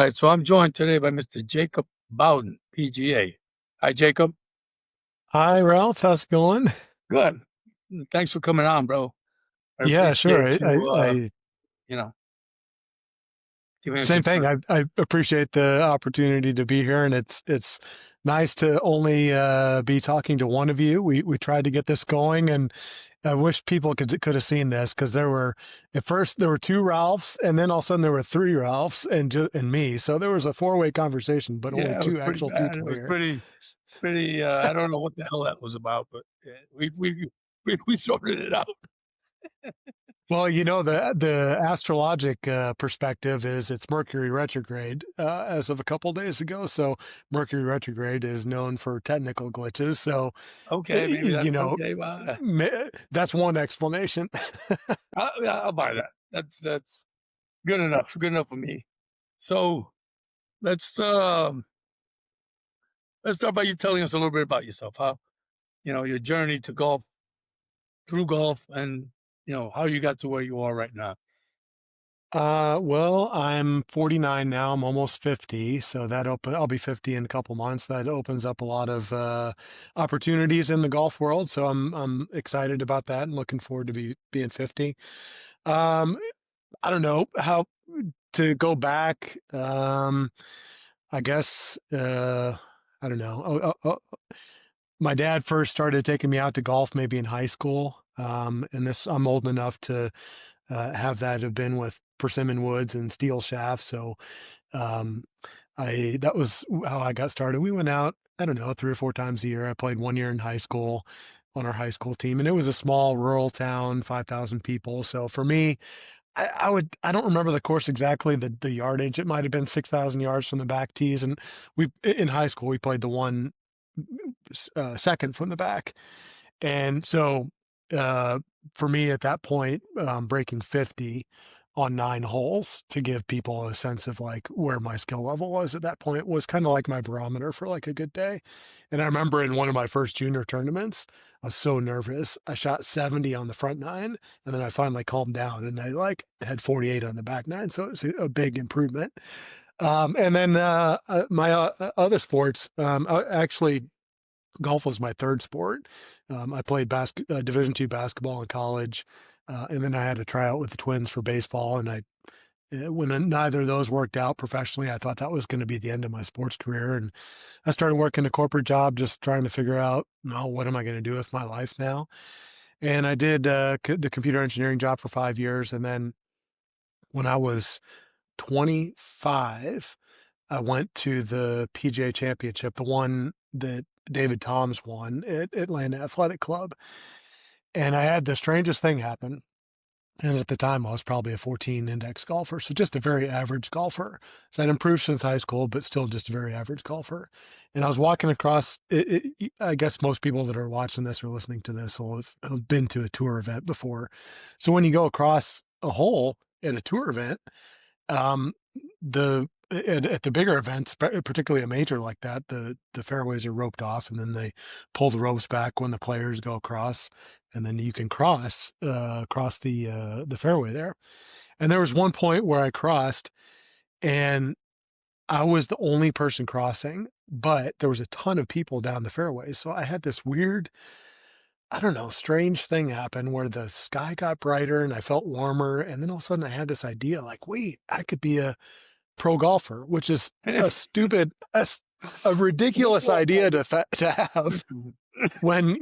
right, so I'm joined today by Mr. Jacob Bowden, PGA. Hi, Jacob. Hi, Ralph. How's it going? Good. Thanks for coming on, bro. I Yeah, sure. appreciate you, you know, giving us your Same thing. time. I appreciate the opportunity to be here, and it's nice to only be talking to one of you. We tried to get this going, and I wish people could have seen this because there were at first there were two Ralphs, and then all of a sudden there were three Ralphs and me. So there was a four-way conversation, but only Yeah, it was two pretty actual bad. It people was here. pretty. I don't know what the hell that was about, but we sorted it out. Well, the astrologic perspective is it's Mercury retrograde as of a couple days ago. So Mercury retrograde is known for technical glitches. So Okay, maybe that's know okay. Well, that's one explanation. I'll buy that. That's good enough. Good enough for me. So let's um let's start by you telling us a little bit about yourself. How your journey to golf through golf and how you got to where you are right now. Well, I'm 49 now. I'm almost 50, so I'll be 50 in a couple months. That opens up a lot of opportunities in the golf world. So I'm excited about that and looking forward to being 50. Um, I don't know how to go back. I guess I don't know. My dad first started taking me out to golf maybe in high school. And this I'm old enough to have been with persimmon woods and steel shafts. So um, I that was how I got started. We went out, I don't know, 3 or 4 times a year. I played 1 year in high school on our high school team, and it was a small rural town, 5,000 people. So for me, I don't remember the course exactly, the yardage. It might have been 6,000 yards from the back tees, and we in high school we played the one second from the back. And so, uh, for me at that point, breaking 50 on 9 holes to give people a sense of like where my skill level was at that point was kind of like my barometer for like a good day. And I remember in one of my first junior tournaments, I was so nervous. I shot 70 on the front nine, and then I finally calmed down and I like had 48 on the back nine. So it's a big improvement. And then my other sports, actually golf was my third sport. I played Division two basketball in college, and then I had a tryout with the Twins for baseball. And when neither of those worked out professionally, I thought that was going to be the end of my sports career. And I started working a corporate job, just trying to figure out, no, what am I going to do with my life now? And I did the computer engineering job for 5 years, and then when I was 25, I went to the PGA Championship, the one that David Toms won at Atlanta Athletic Club. And I had the strangest thing happen. And at the time, I was probably a 14 index golfer, so just a very average golfer. So I'd improved since high school, but still just a very average golfer. And I was walking across. I guess most people that are watching this or listening to this will have been to a tour event before. So when you go across a hole at a tour event, um, at the bigger events, particularly a major like that, the fairways are roped off, and then they pull the ropes back when the players go across, and then you can cross the fairway there. And there was one point where I crossed, and I was the only person crossing, but there was a ton of people down the fairway. So I had this weird, I don't know, strange thing happen where the sky got brighter and I felt warmer. And then all of a sudden I had this idea like, wait, I could be a pro golfer, which is a stupid, a ridiculous idea to have when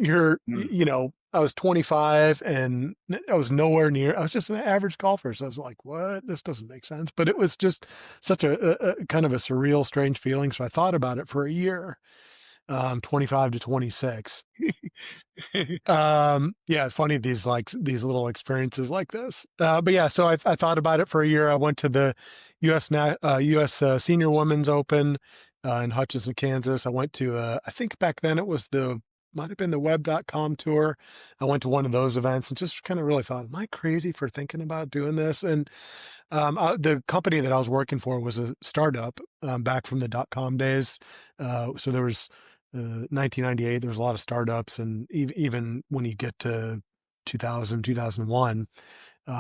I was 25 and I was nowhere near, I was just an average golfer. So I was like, what? This doesn't make sense. But it was just such a kind of a surreal, strange feeling. So I thought about it for a year, 25 to 26. Yeah, funny these little experiences like this. But yeah, so I thought about it for a year. I went to the US Senior Women's Open in Hutchinson, Kansas. I went to I think back then it was the might have been the web.com tour. I went to one of those events and just kind of really thought, am I crazy for thinking about doing this? And the company that I was working for was a startup back from the .com days. So there was 1998, there was a lot of startups, and even when you get to 2000, 2001.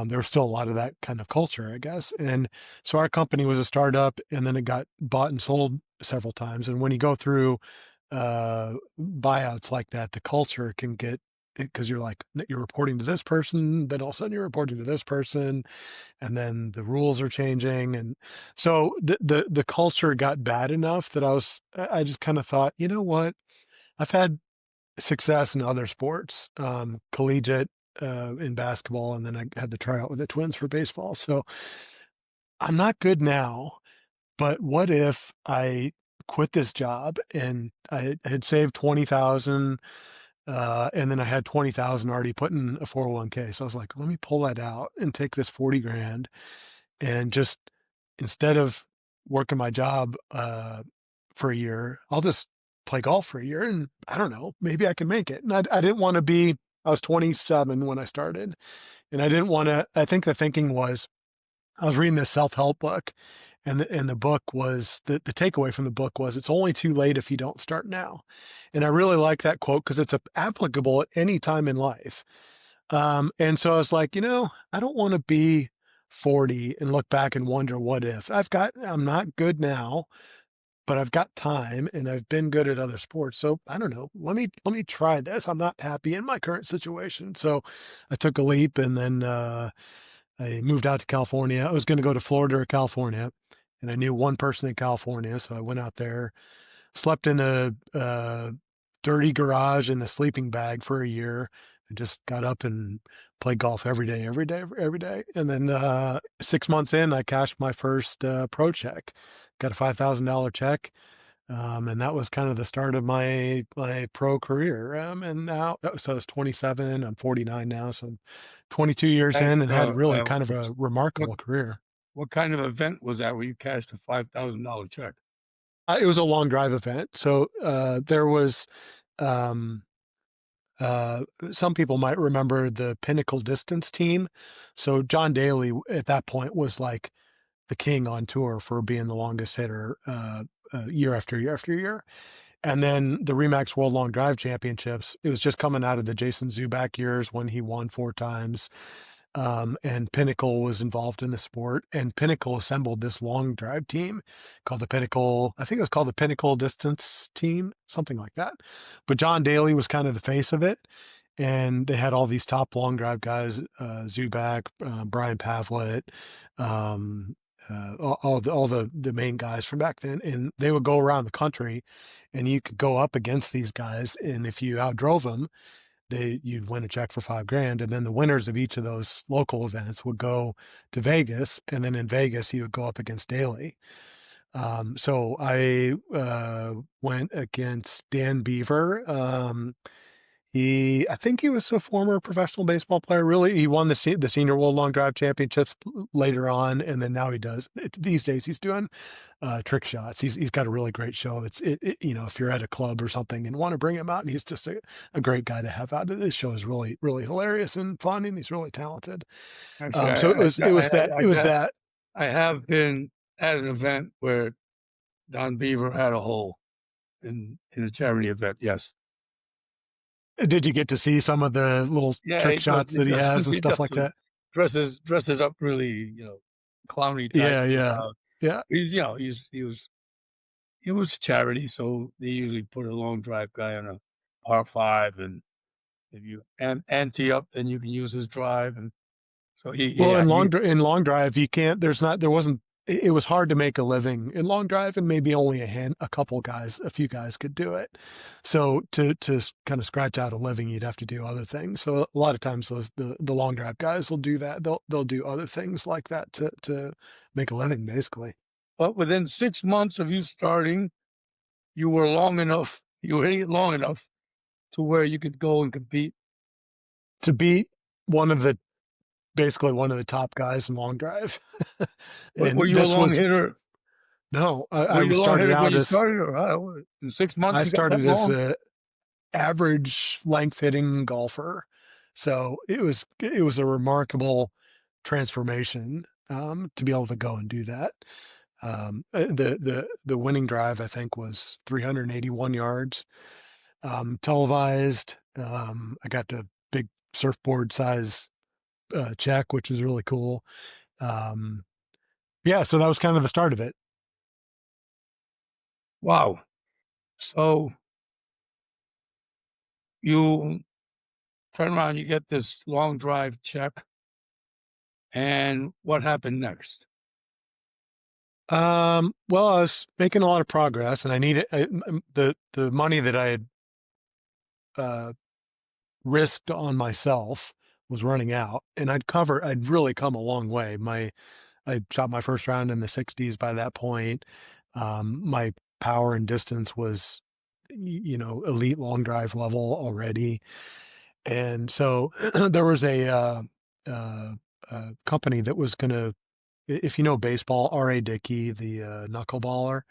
There was still a lot of that kind of culture, I guess. And so our company was a startup, and then it got bought and sold several times. And when you go through buyouts like that, the culture can get, because you're like, you're reporting to this person, then all of a sudden you're reporting to this person, and then the rules are changing. And so the culture got bad enough that I just kind of thought, you know what? I've had success in other sports, collegiate, in basketball, and then I had to try out with the Twins for baseball. So I'm not good now, but what if I quit this job and I had saved 20,000, and then I had 20,000 already put in a 401k. So I was like, let me pull that out and take this 40 grand and just, instead of working my job for a year, I'll just play golf for a year, and I don't know, maybe I can make it. And I didn't want to be, I was 27 when I started, and I didn't want to, I think the thinking was, I was reading this self-help book, and the book was, the takeaway from the book was, it's only too late if you don't start now. And I really like that quote because it's applicable at any time in life. And so I was like, I don't want to be 40 and look back and wonder what if. I'm not good now, but I've got time and I've been good at other sports. So I don't know. Let me try this. I'm not happy in my current situation. So I took a leap, and then I moved out to California. I was going to go to Florida or California, and I knew one person in California. So I went out there, slept in a dirty garage in a sleeping bag for a year, and just got up and played golf every day, every day, every day. And then 6 months in, I cashed my first pro check, got a $5,000 check. And that was kind of the start of my pro career. And now, so I was 27, I'm 49 now. So I'm 22 years And in, and had really kind of a what remarkable career. what kind of event was that where you cashed a $5,000 check? It was a long drive event. So there was, um, some people might remember the Pinnacle Distance team. So John Daly at that point was like the king on tour for being the longest hitter, year after year after year. And then the Remax World Long Drive Championships, it was just coming out of the Jason Zuback years when he won 4 times. And Pinnacle was involved in the sport, and Pinnacle assembled this long drive team called the Pinnacle. I think it was called the Pinnacle Distance Team, something like that. But John Daly was kind of the face of it, and they had all these top long drive guys, Zuback, Brian Pavlet, um, all the main guys from back then, and they would go around the country, and you could go up against these guys, and if you outdrove them, you'd win a check for 5 grand. And then the winners of each of those local events would go to Vegas. And then in Vegas, you would go up against Daly. So I went against Dan Beaver. I think he was a former professional baseball player. Really, he won the Senior World Long Drive Championships later on, and then now he does. These days, he's doing trick shots. He's got a really great show. If you're at a club or something and want to bring him out, he's just a great guy to have out. This show is really really hilarious and fun, and he's really talented. Actually, So it was that. I have been at an event where Don Beaver had a hole in a charity event. Yes. Did you get to see some of the little Yeah, trick shots he that he has does, and he stuff does. like that? Dresses up really, clowny type. Yeah, yeah, yeah. He was charity, so they usually put a long drive guy on a par five, and if you ante up, then you can use his drive, and so Well, yeah, in long drive, you can't. There wasn't. It was hard to make a living in long drive, and maybe only a few guys could do it. So to kind of scratch out a living, you'd have to do other things. So a lot of times, the long drive guys will do that. They'll do other things like that to make a living, basically. but within 6 months of you starting, you were long enough. You were hitting it long enough to where you could go and compete. To beat one of the basically one of the top guys in long drive, Were and you a this long was hitter? no. Were I you was a long started hitter when out you as started, or in 6 months I you got that started as long? a average length hitting golfer. So it was a remarkable transformation, to be able to go and do that. The winning drive I think was 381 yards, televised. I got to big surfboard size check, which was really cool. Um, yeah, so that was kind of the start of it. Wow. So you turn around, you get this long drive check, and what happened next? Well, I was making a lot of progress, and I needed the money that I had uh, risked on myself was running out, and I'd really come a long way. I shot my first round in the 60s by that point. My power and distance was, elite long drive level already. And so there was uh, a company that was going to, if you know baseball, R.A. Dickey, the knuckleballer,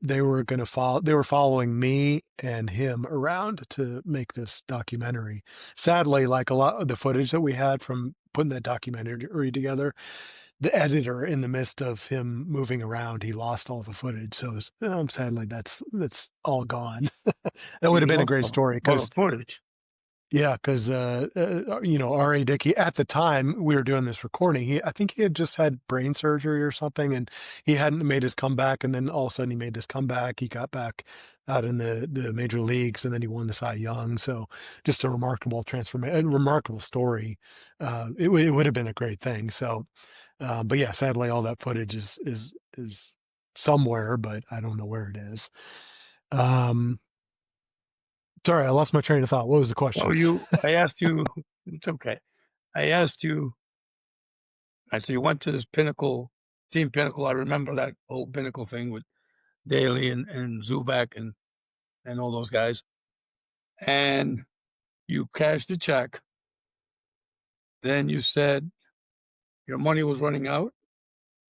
they were following me and him around to make this documentary. Sadly, like a lot of the footage that we had from putting that documentary together, the editor, in the midst of him moving around, he lost all the footage. So sadly, that's all gone. That would You have been a lost great story all the because footage. yeah, because R.A. Dickey at the time we were doing this recording, I think he had just had brain surgery or something, and he hadn't made his comeback, and then all of a sudden he made this comeback. He got back out in the major leagues, and then he won the Cy Young. So just a remarkable transformation, remarkable story. It would have been a great thing. So, but yeah, sadly, all that footage is somewhere, but I don't know where it is. Um, Sorry, I lost my train of thought. What was the question? So I asked you, it's okay. I asked you, I said you went to this Pinnacle, Team Pinnacle. I remember that whole Pinnacle thing with Daly and Zubak and all those guys. And you cashed the check. Then you said your money was running out.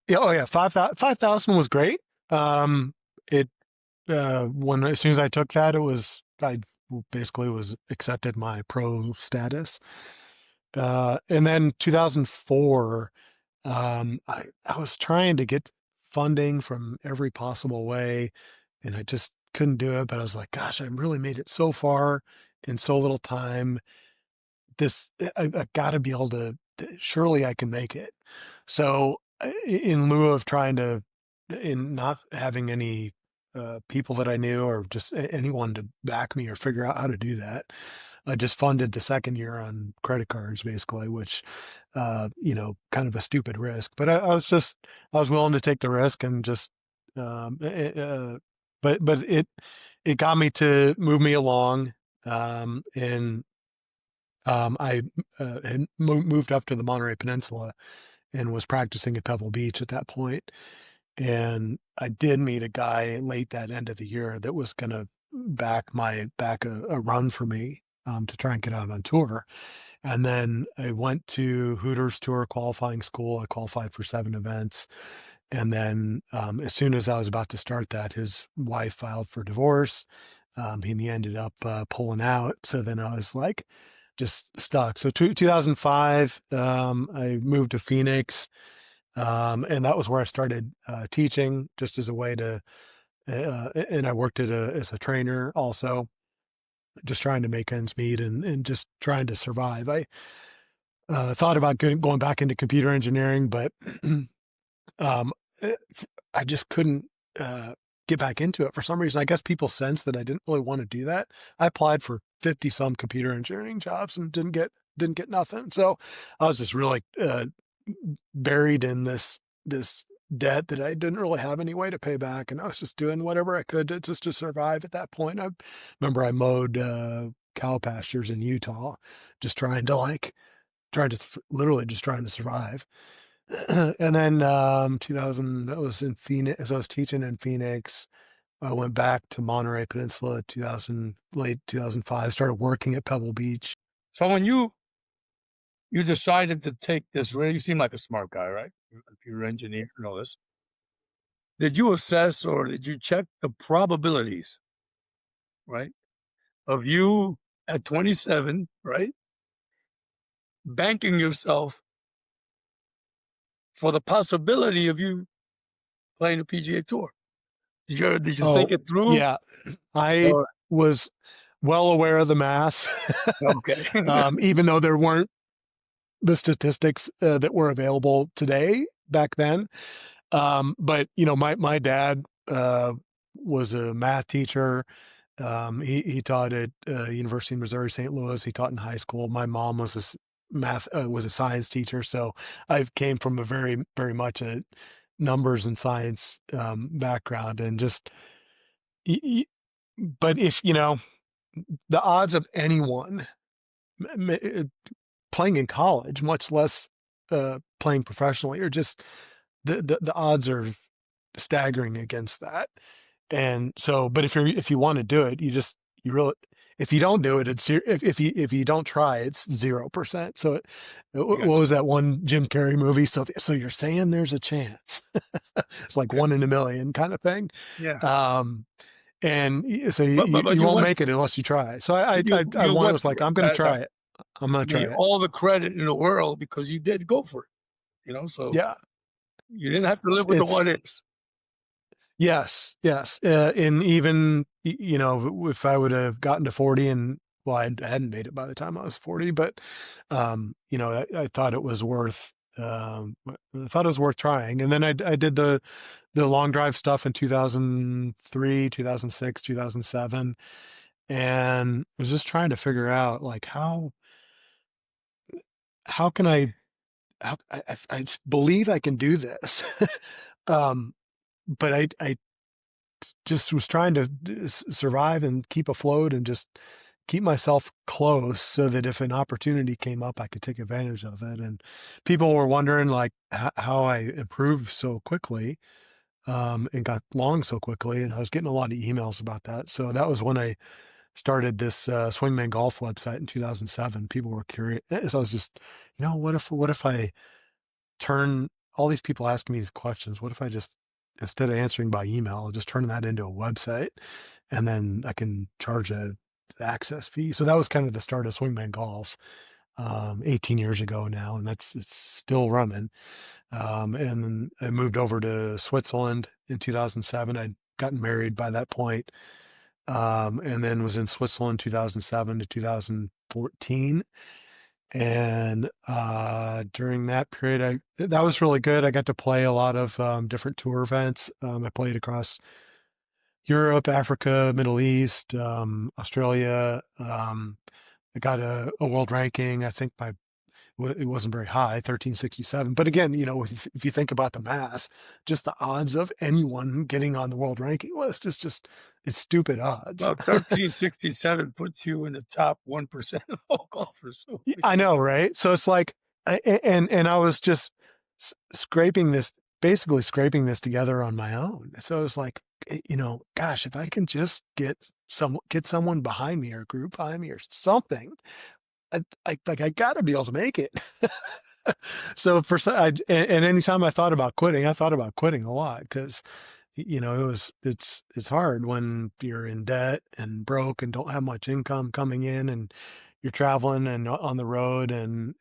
Yeah, oh yeah, 5,000 was great. It when as soon as I took that, I basically was accepted my pro status. And then 2004, I was trying to get funding from every possible way, and I just couldn't do it. But I was like, gosh, I really made it so far in so little time. I got to be able to. Surely I can make it. So, in lieu of trying to, in not having any people that I knew or just anyone to back me or figure out how to do that, I just funded the second year on credit cards, basically, which, kind of a stupid risk. But I was willing to take the risk and just, um, eh, eh, uh, but it got me to move me along, and I had moved up to the Monterey Peninsula and was practicing at Pebble Beach at that point. And I did meet a guy late that end of the year that was going to back a run for me, to try and get out on tour. And then I went to Hooters Tour qualifying school. I qualified for 7 events. And then, as soon as I was about to start that, his wife filed for divorce. He ended up pulling out. So then I was like, just stuck. So 2005, I moved to Phoenix, and that was where I started teaching, just as a way to, and I worked as a trainer also, just trying to make ends meet and just trying to survive. I thought about going back into computer engineering, but um, eh, I just couldn't get back into it for some reason. I guess people sensed that I didn't really want to do that. I applied for 50 some computer engineering jobs and didn't get nothing. So I was just really buried in this debt that I didn't really have any way to pay back, and I was just doing whatever I could to survive at that point. I remember I mowed cow pastures in Utah, just trying to literally just trying to survive. And then 2000, that was in Phoenix. As I was teaching in Phoenix, I went back to Monterey Peninsula 2000, late 2005. Started working at Pebble Beach. So when you decided to take this, you seem like a smart guy, right? You're a computer engineer and all this. Did you assess or did you check the probabilities, right, of you at 27, right, banking yourself for the possibility of you playing a PGA Tour? Did you think Oh it through? yeah, I Or was. well aware of the math, Okay. even though there weren't the statistics that were available today back then. But you know, my dad was a math teacher. He taught at University of Missouri St. Louis. He taught in high school. My mom was math was a science teacher, so I came from a very much a numbers and science background, and just y- y- but if you know the odds of anyone playing in college, much less playing professionally, are just the odds are staggering against that. And so, but if you want to do it, you really if you don't do it, it's if you don't try, it's 0%. So, I what got you. was that one Jim Carrey movie? So you're saying there's a chance? It's like Okay. 1 in a million kind of thing. Yeah. Um, and so But you you won't went make it unless you try. So I you went was through like, it. I'm going to try it. I'm going I to mean, try it. all the credit in the world because you did go for it, so Yeah, you didn't have to live with the what it's ifs. yes, yes. And even, you know, if I would have gotten to 40 and well, I hadn't made it by the time I was 40, but, you know, I thought it was worth, I thought it was worth trying. And then I did the long drive stuff in 2003, 2006, 2007, and was just trying to figure out like how can I believe I can do this. um, but I just was trying to survive and keep afloat and just keep myself close so that if an opportunity came up, I could take advantage of it. And people were wondering like how I improved so quickly and got long so quickly. And I was getting a lot of emails about that. So that was when I started this Swingman Golf website in 2007. People were curious. So I was just, you know, what if I turn all these people asking me these questions. What if I just, instead of answering by email, I'll just turn that into a website and then I can charge a access fee. So that was kind of the start of Swingman Golf 18 years ago now, and it's still running. And then I moved over to Switzerland in 2007. I'd gotten married by that point, and then was in Switzerland 2007 to 2014. And during that period, that was really good. I got to play a lot of different tour events. I played across Europe, Africa, Middle East, Australia. I got a world ranking. I think it wasn't very high, 1367. But again, you know, if you think about the math, just the odds of anyone getting on the world ranking list is just it's stupid odds. Well, 1367 puts you in the top 1% of all golfers. So I know, right? So it's like, and I was just scraping this, basically scraping this together on my own. So it was like, you know, gosh, if I can just get someone behind me or a group behind me or something, I got to be able to make it. So and anytime I thought about quitting, I thought about quitting a lot because you know it's hard when you're in debt and broke and don't have much income coming in and you're traveling and on the road and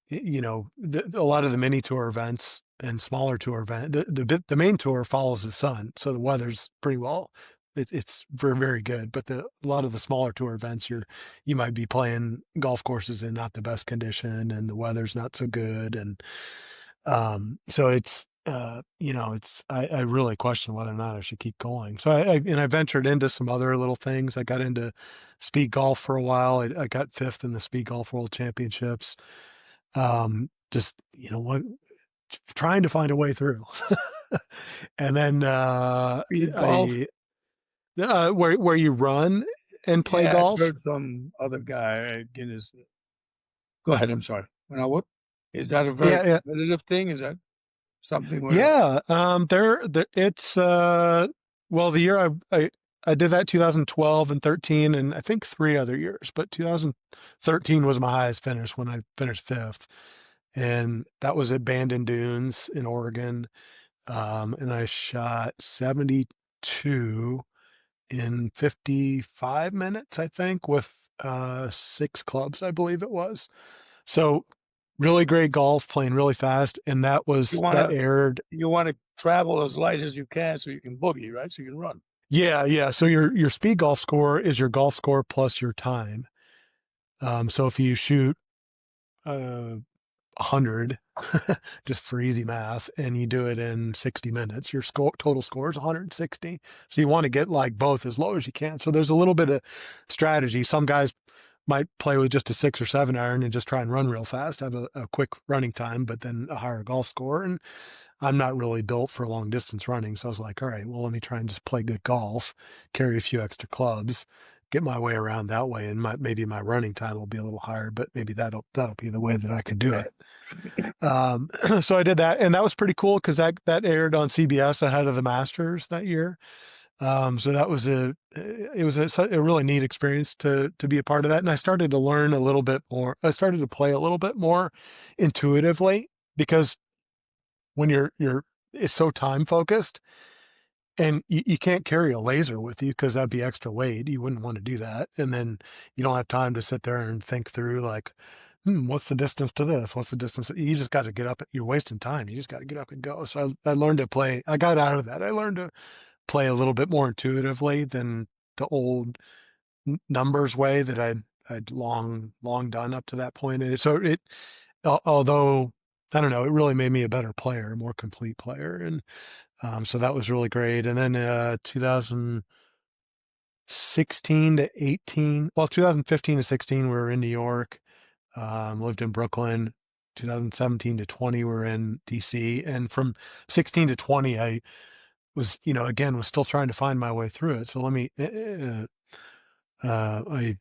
you know a lot of the mini tour events and smaller tour the main tour follows the sun, so the weather's pretty well it's very good, but a lot of the smaller tour events you might be playing golf courses in not the best condition and the weather's not so good. And so it's you know I really question whether or not I should keep going. So I ventured into some other little things. I got into speed golf for a while. I got fifth in the speed golf world championships. Just you know what, trying to find a way through. And then speed golf. I where you run and play Yeah, I've golf. heard some other guy get his. Go ahead. I'm sorry. Now, what is that a very Yeah, competitive thing? Is that something where yeah. There it's well, the year I did that 2012 and 13 and I think 3 other years, but 2013 was my highest finish when I finished fifth. And that was at Bandon Dunes in Oregon. And I shot 72 in 55 minutes, I think, with six clubs, I believe it was. So really great golf, playing really fast. And you that wanna aired. you wanna travel as light as you can so you can boogie, right? So you can run. Yeah, yeah. So your speed golf score is your golf score plus your time. So if you shoot 100, just for easy math, and you do it in 60 minutes, your total score is 160. So you want to get like both as low as you can. So there's a little bit of strategy. Some guys might play with just a 6 or 7 iron and just try and run real fast, have a quick running time, but then a higher golf score. And I'm not really built for long distance running. So I was like, all right, well, let me try and just play good golf, carry a few extra clubs, get my way around that way. And maybe my running time will be a little higher, but maybe that'll be the way that I could do Okay. it. So I did that, and that was pretty cool because that aired on CBS ahead of the Masters that year. So that was a really neat experience to be a part of that. And I started to learn a little bit more. I started to play a little bit more intuitively because when you're it's so time focused, and you can't carry a laser with you because that'd be extra weight. You wouldn't want to do that. And then you don't have time to sit there and think through like, what's the distance to this? What's the distance? You just got to get up. You're wasting time. You just got to get up and go. So I learned to play. I got out of that. I learned to play a little bit more intuitively than the old numbers way that I'd long done up to that point. And so although I don't know, it really made me a better player, a more complete player. And so that was really great. And then 2016 to 18, well, 2015 to 16, we were in New York, lived in Brooklyn. 2017 to 20, we're in DC. And from 16 to 20, I was, again, was still trying to find my way through it. So I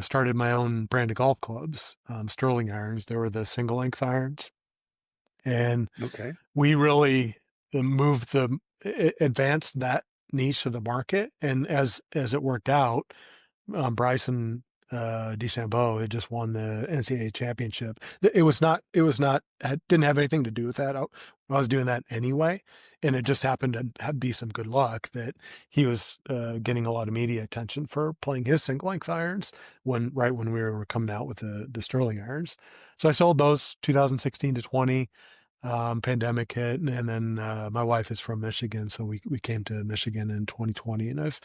started my own brand of golf clubs, Sterling irons. They were the single length irons. And Okay. we really moved advanced that niche of the market. And as it worked out, Bryson DeChambeau had just won the NCAA championship. It didn't have anything to do with that. I was doing that anyway, and it just happened to be some good luck that he was getting a lot of media attention for playing his single length irons right when we were coming out with the Sterling irons. So I sold those 2016 to 20. Pandemic hit, and then my wife is from Michigan, so we came to Michigan in 2020, and I've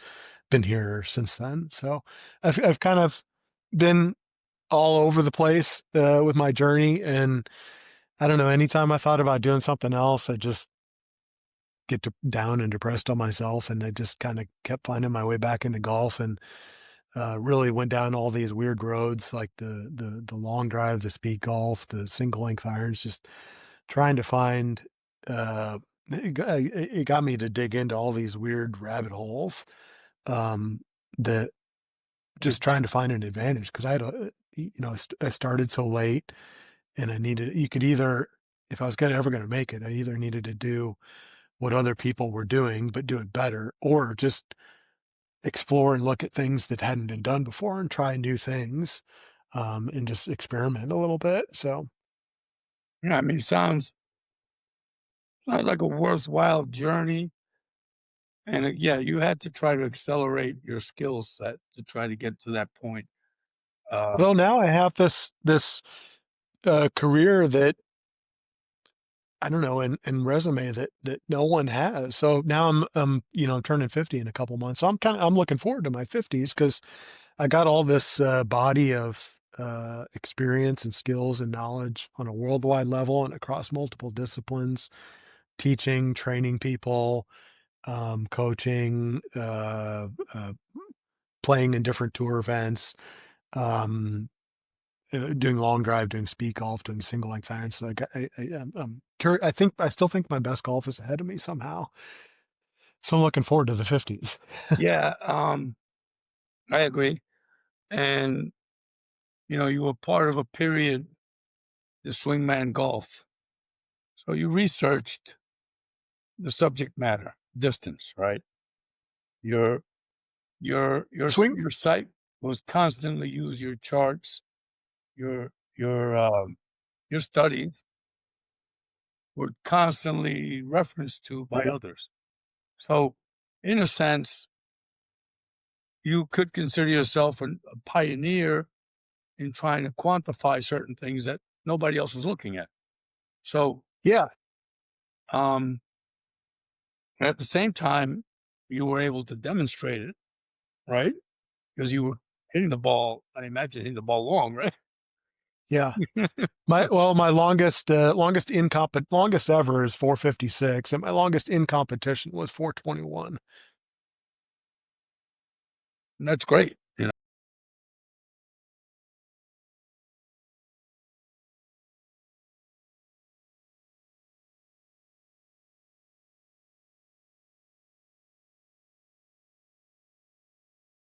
been here since then. So I've kind of been all over the place with my journey, and I don't know. Anytime I thought about doing something else, I just down and depressed on myself, and I just kind of kept finding my way back into golf, and really went down all these weird roads, like the long drive, the speed golf, the single length irons, just trying to find. It got me to dig into all these weird rabbit holes, um, that just Which, trying to find an advantage because I had I started so late, and you could either, if I was ever going to make it, I either needed to do what other people were doing but do it better, or just explore and look at things that hadn't been done before and try new things, and just experiment a little bit. So yeah, I mean, sounds like a worthwhile journey. And yeah, you had to try to accelerate your skill set to try to get to that point. Uh, well, now I have this career that I don't know, and resume that no one has. So now I'm turning 50 in a couple months. So I'm looking forward to my 50s because I got all this body of experience and skills and knowledge on a worldwide level and across multiple disciplines, teaching, training people, coaching, playing in different tour events, um, doing long drive, doing speed golf, doing single length irons. So I'm curious. I still think my best golf is ahead of me somehow. So I'm looking forward to the 50s. yeah, I agree. And, you were part of a period, the swingman golf. So you researched the subject matter, distance, right? Your Swing. your site was constantly used, your charts, your your, um, your studies were constantly referenced to by others. So, in a sense, you could consider yourself a pioneer in trying to quantify certain things that nobody else was looking at. So, Yeah. um, at the same time, you were able to demonstrate it, right? Because you were hitting the ball. I imagine hitting the ball long, right? Yeah. So My longest ever is 456, and my longest in competition was 421. that's great.